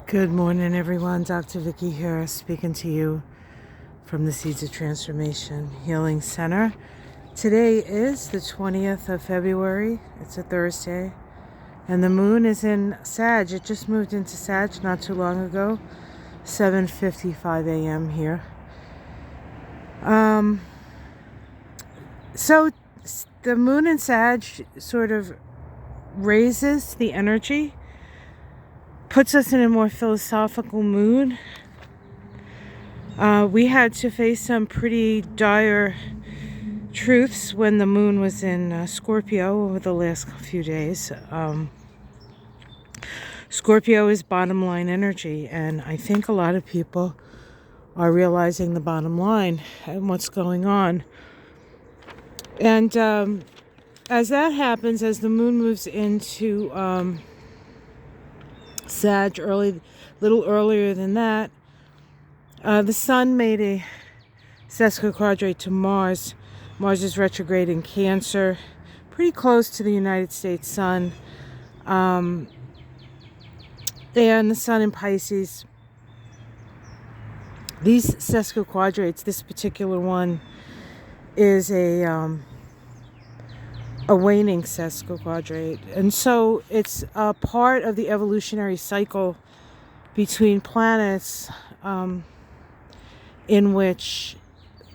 Good morning, everyone. Dr. Vicky here, speaking to you from the Seeds of Transformation Healing Center. Today is the 20th of February. It's a Thursday, and the moon is in Sag. It just moved into Sag not too long ago, 7:55 a.m. here. So the moon in Sag sort of raises the energy, puts us in a more philosophical mood. We had to face some pretty dire truths when the moon was in Scorpio over the last few days. Scorpio is bottom line energy, and I think a lot of people are realizing the bottom line and what's going on. And as that happens, as the moon moves into Sag little earlier than that, the sun made a sesquiquadrate to Mars. Mars is retrograde in Cancer, pretty close to the United States sun. And the sun in Pisces. These sesquiquadrates, this particular one is a waning sesquiquadrate. And so it's a part of the evolutionary cycle between planets, in which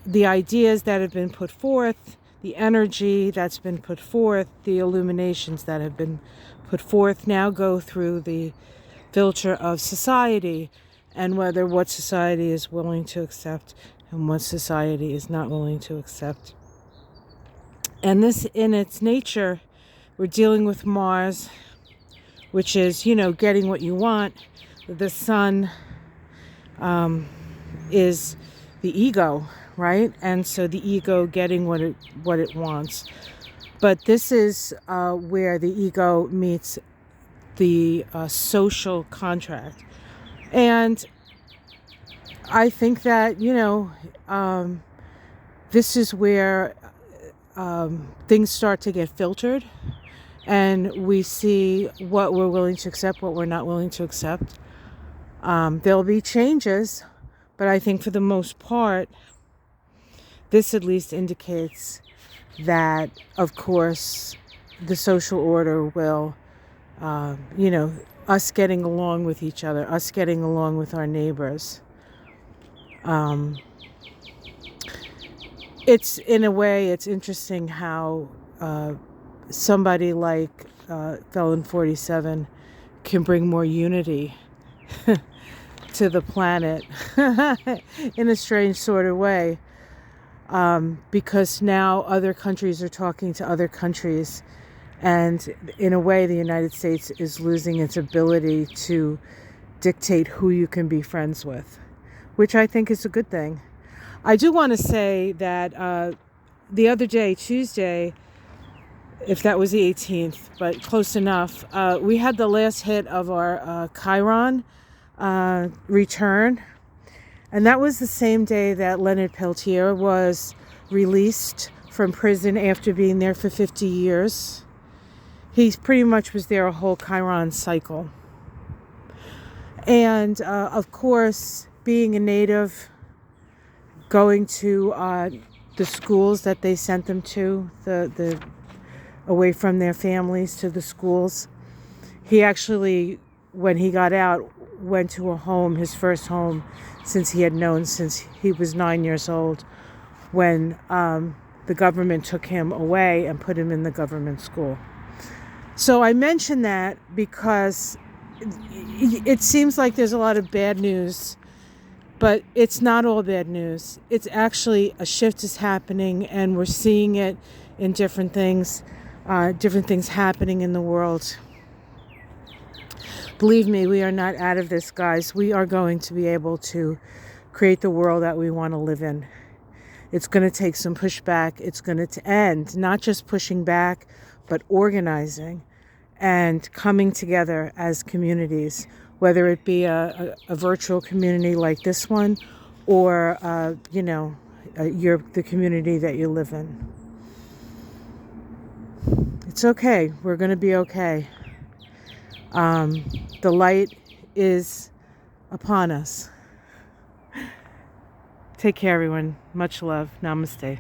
the ideas that have been put forth, the energy that's been put forth, the illuminations that have been put forth now go through the filter of society, and whether what society is willing to accept and what society is not willing to accept. And this, in its nature, we're dealing with Mars, which is, getting what you want. The sun is the ego, right? And so the ego getting what it wants. But this is where the ego meets the social contract. And I think that, this is where things start to get filtered, and we see what we're willing to accept, what we're not willing to accept. There'll be changes, but I think for the most part, this at least indicates that, of course, the social order will, us getting along with each other, us getting along with our neighbors. It's, in a way, it's interesting how somebody like Felon 47 can bring more unity to the planet in a strange sort of way, because now other countries are talking to other countries, and in a way the United States is losing its ability to dictate who you can be friends with, which I think is a good thing. I do want to say that the other day, Tuesday, if that was the 18th, but close enough, we had the last hit of our Chiron return. And that was the same day that Leonard Peltier was released from prison after being there for 50 years. He pretty much was there a whole Chiron cycle. And, of course, being a native, going to the schools that they sent them to, the away from their families to the schools. He actually, when he got out, went to a home, his first home since he had known since he was 9 years old, when the government took him away and put him in the government school. So I mention that because it seems like there's a lot of bad news, but it's not all bad news. It's actually a shift is happening, and we're seeing it in different things happening in the world. Believe me, we are not out of this, guys. We are going to be able to create the world that we want to live in. It's going to take some pushback. It's going to end, not just pushing back, but organizing and coming together as communities, whether it be a virtual community like this one, or, the community that you live in. It's okay. We're going to be okay. The light is upon us. Take care, everyone. Much love. Namaste.